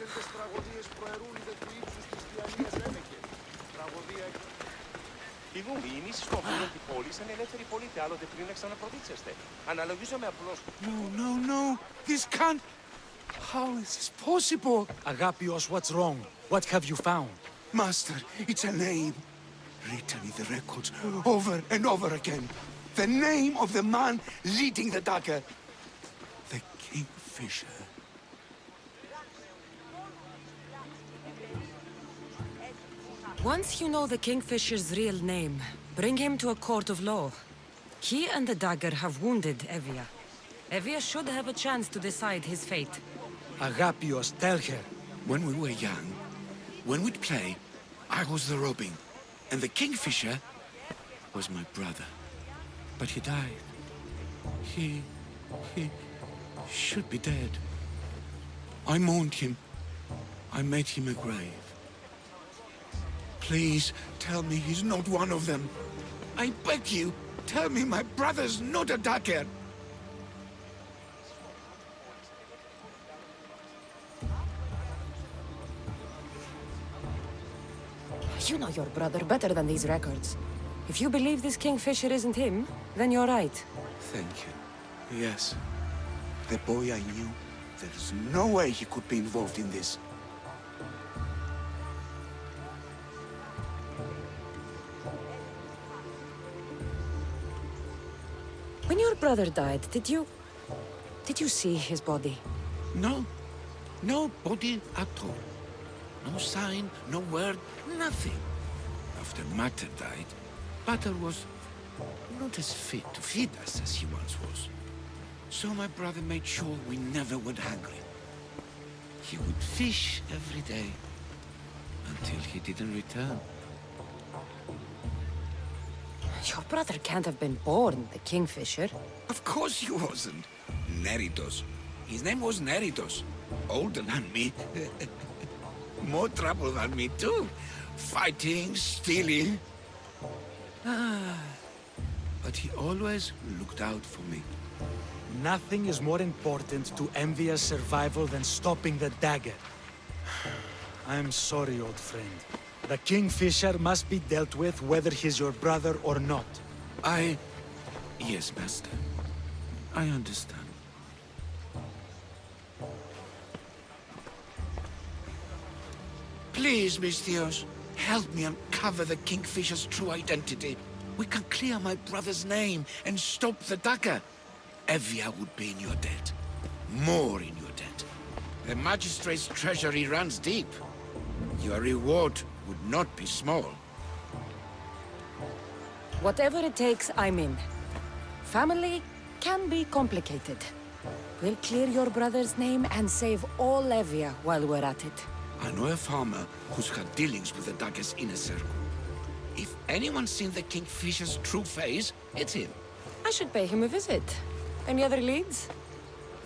Ανεξέλεγκτες τραγωδίες προαιρούνται του ύψους της τυραννίας έλεγε. Τραγωδία... Κινούμη, οι νήσεις του αφήνουν την πόλη σαν ελεύθερη πολίτη άλλοτε πριν να ξαναπροδίτσεστε. Αναλογίζομαι απλώς... No. This can't... How is this possible? Agapios, what's wrong? What have you found? Master, it's a name. Written in the records over and over again. The name of the man leading the dagger. The Kingfisher. Once you know the Kingfisher's real name, bring him to a court of law. He and the dagger have wounded Evia. Evia should have a chance to decide his fate. Agapios, tell her. When we were young, when we'd play, I was the robin, and the Kingfisher was my brother. But he died. He should be dead. I mourned him. I made him a grave. Please, tell me he's not one of them. I beg you, tell me my brother's not a dagger. You know your brother better than these records. If you believe this Kingfisher isn't him, then you're right. Thank you. Yes. The boy I knew, there's no way he could be involved in this. When your brother died, did you see his body? No. No body at all. No sign, no word, nothing. After Mater died, Pater was not as fit to feed us as he once was. So my brother made sure we never went hungry. He would fish every day until he didn't return. Your brother can't have been born the Kingfisher. Of course he wasn't. Neritos. His name was Neritos. Older than me. More trouble than me too. Fighting, stealing. But he always looked out for me. Nothing is more important to Envia's survival than stopping the dagger. I'm sorry, old friend. The Kingfisher must be dealt with whether he's your brother or not. Yes, Master. I understand. Please, Misthios, help me uncover the Kingfisher's true identity. We can clear my brother's name and stop the dagger. Evia would be in your debt. More in your debt. The magistrate's treasury runs deep. Your reward would not be small. Whatever it takes, I'm in. Family can be complicated. We'll clear your brother's name and save all Evia while we're at it. I know a farmer who's had dealings with the dagger's inner circle. If anyone's seen the Kingfisher's true face, it's him. I should pay him a visit. Any other leads?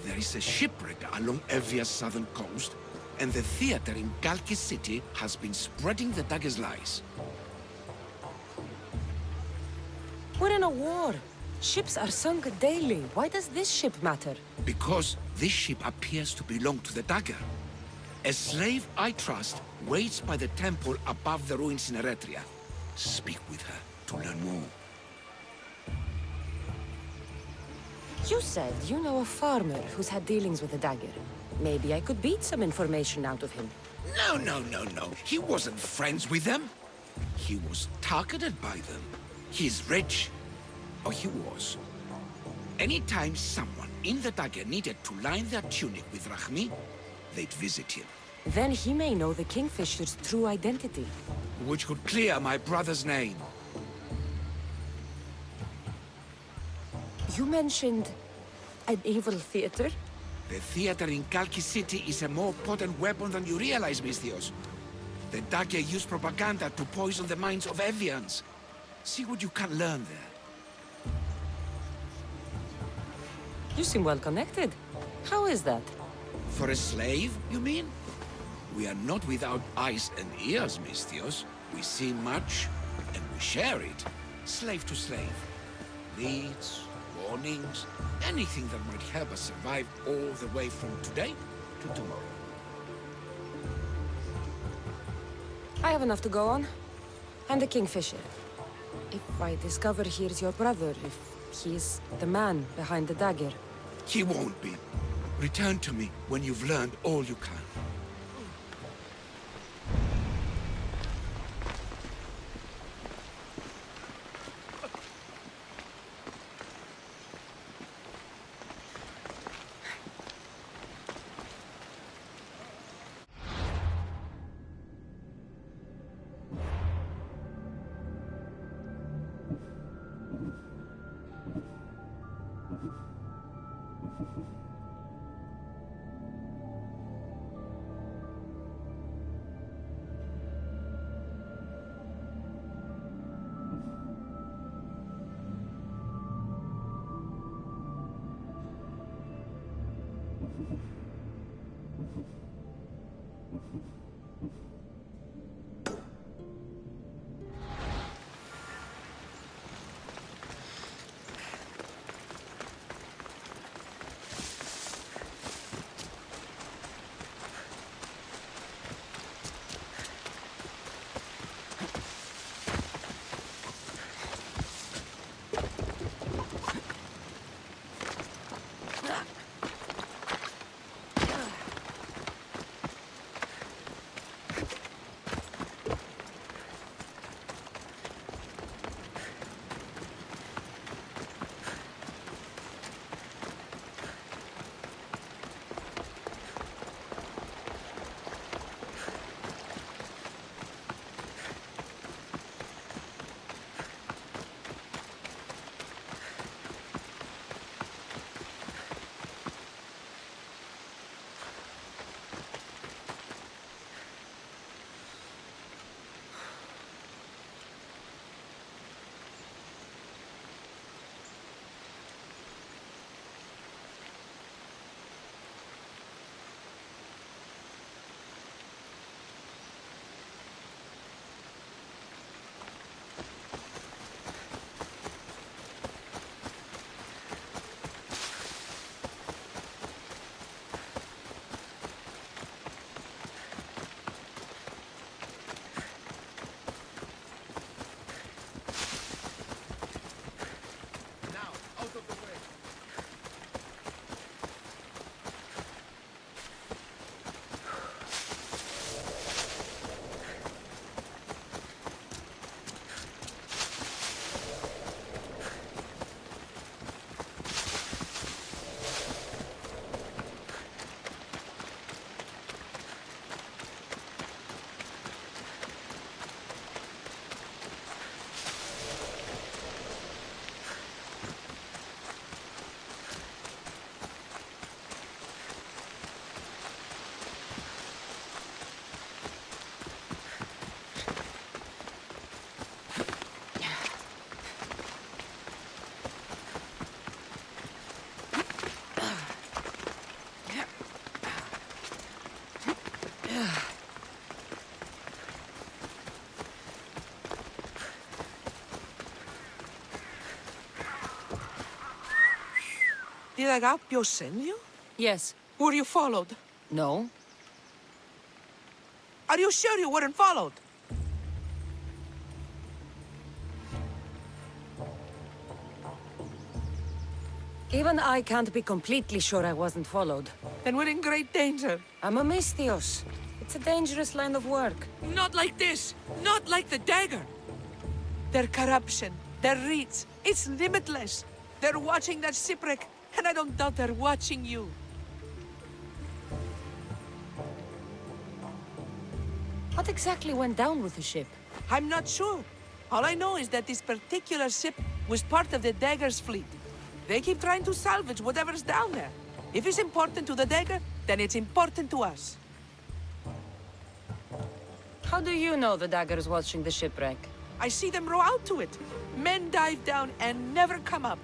There is a shipwreck along Evia's southern coast, and the theater in Galkis City has been spreading the dagger's lies. We're in a war. Ships are sunk daily. Why does this ship matter? Because this ship appears to belong to the dagger. A slave I trust waits by the temple above the ruins in Eretria. Speak with her to learn more. You said you know a farmer who's had dealings with the dagger. Maybe I could beat some information out of him. No. He wasn't friends with them. He was targeted by them. He's rich. Or he was. Anytime someone in the dagger needed to line their tunic with Rahmi, they'd visit him. Then he may know the Kingfisher's true identity. Which could clear my brother's name. You mentioned an evil theater? The theater in Kalki City is a more potent weapon than you realize, Misthios. The dagger used propaganda to poison the minds of Evians. See what you can learn there. You seem well connected. How is that? For a slave, you mean? We are not without eyes and ears, Misthios. We see much, and we share it. Slave to slave. Leads, warnings, anything that might help us survive all the way from today to tomorrow. I have enough to go on. I'm the Kingfisher. If I discover he's your brother, if he's the man behind the dagger. He won't be. Return to me when you've learned all you can. Did Agapio send you? Yes. Were you followed? No. Are you sure you weren't followed? Even I can't be completely sure I wasn't followed. Then we're in great danger. I'm a Misthios. It's a dangerous line of work. Not like this! Not like the dagger! Their corruption, their reach, it's limitless. They're watching that shipwreck, and I don't doubt they're watching you. What exactly went down with the ship? I'm not sure. All I know is that this particular ship was part of the dagger's fleet. They keep trying to salvage whatever's down there. If it's important to the dagger, then it's important to us. How do you know the dagger is watching the shipwreck? I see them row out to it. Men dive down and never come up.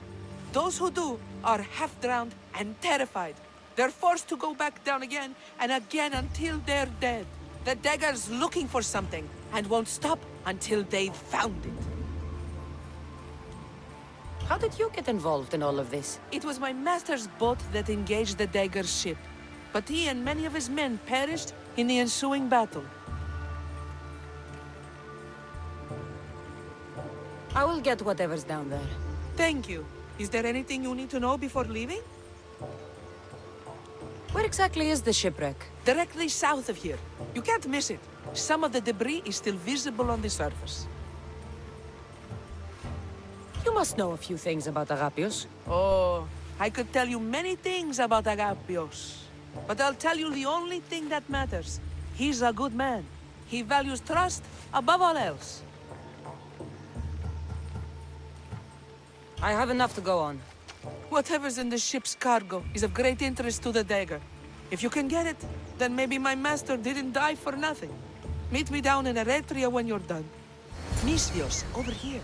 Those who do are half-drowned and terrified. They're forced to go back down again and again until they're dead. The dagger's looking for something and won't stop until they've found it. How did you get involved in all of this? It was my master's boat that engaged the dagger's ship, but he and many of his men perished in the ensuing battle. I will get whatever's down there. Thank you. Is there anything you need to know before leaving? Where exactly is the shipwreck? Directly south of here. You can't miss it. Some of the debris is still visible on the surface. You must know a few things about Agapios. Oh, I could tell you many things about Agapios. But I'll tell you the only thing that matters. He's a good man. He values trust above all else. I have enough to go on. Whatever's in the ship's cargo is of great interest to the dagger. If you can get it, then maybe my master didn't die for nothing. Meet me down in Eretria when you're done. Misios, over here.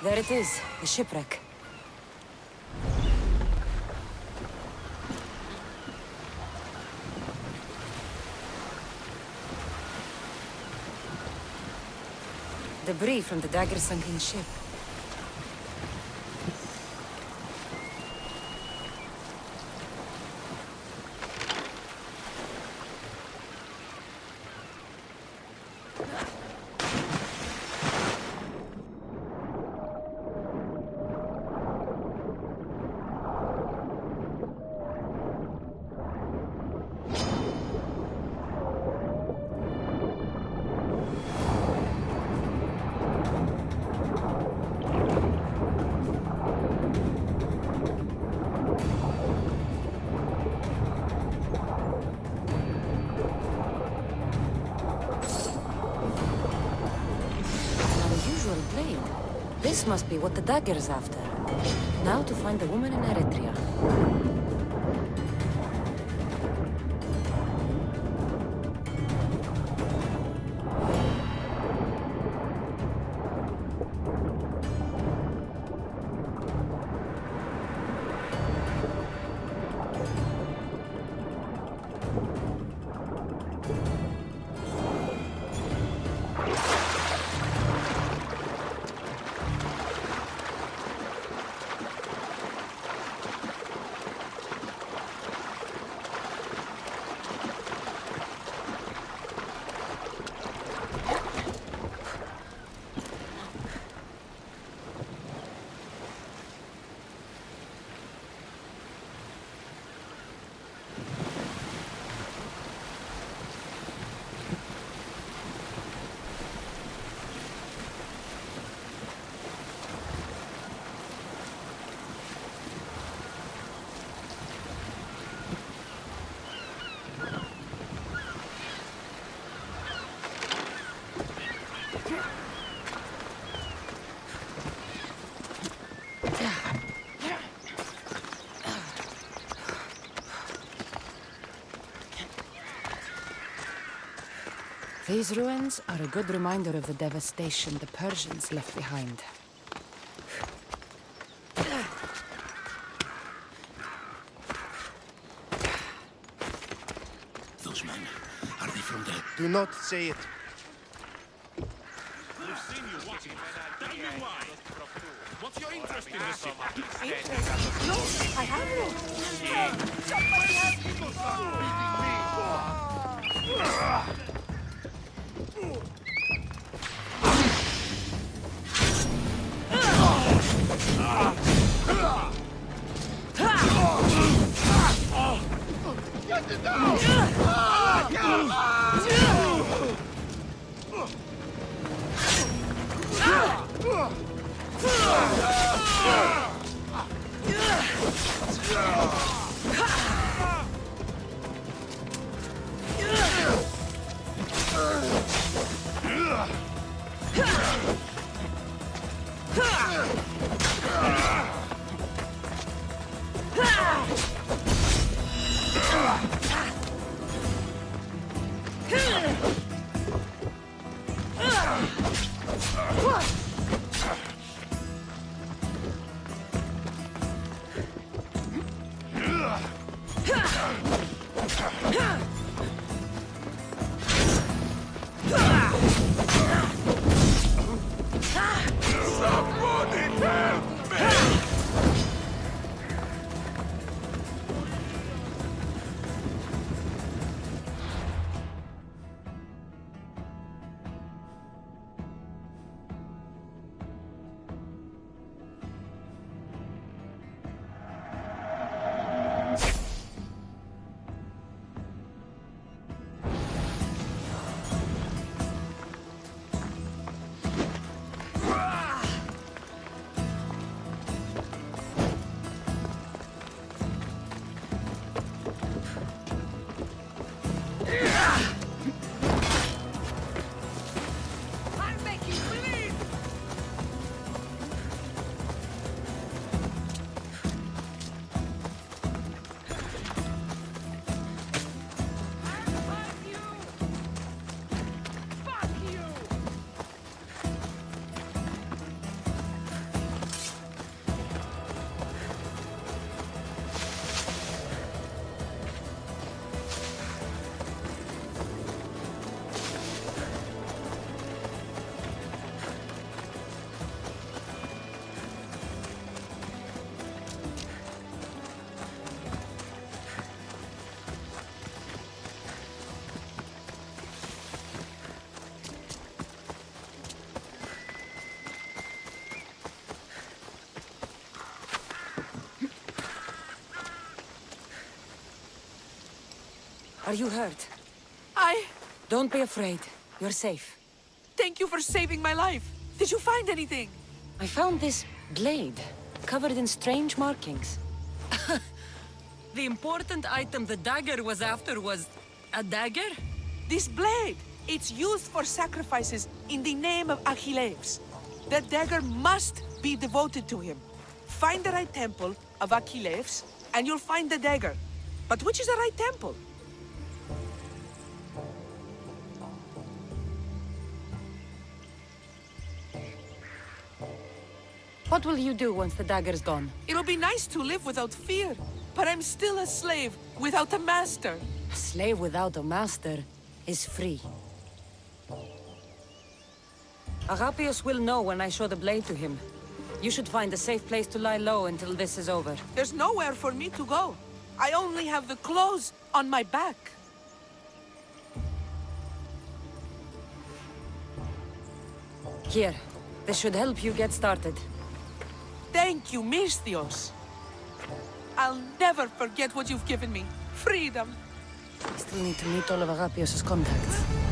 There it is, the shipwreck. Debris from the dagger-sunken ship. Blade. This must be what the dagger's after. Now to find the woman in Eretria. These ruins are a good reminder of the devastation the Persians left behind. Those men, are they from the... Do not say it. We've seen you watching. Tell me why. What's your interest in this city? No, I have no. Somebody has me. Get it down! Are you hurt? I... Don't be afraid. You're safe. Thank you for saving my life. Did you find anything? I found this blade, covered in strange markings. The important item the dagger was after was... a dagger? This blade, it's used for sacrifices in the name of Achilles. The dagger must be devoted to him. Find the right temple of Achilles, and you'll find the dagger. But which is the right temple? What will you do once the dagger's gone? It'll be nice to live without fear, but I'm still a slave without a master. A slave without a master is free. Agapios will know when I show the blade to him. You should find a safe place to lie low until this is over. There's nowhere for me to go. I only have the clothes on my back. Here, this should help you get started. Thank you, Misthios. I'll never forget what you've given me. Freedom. I still need to meet all of Agapios' contacts.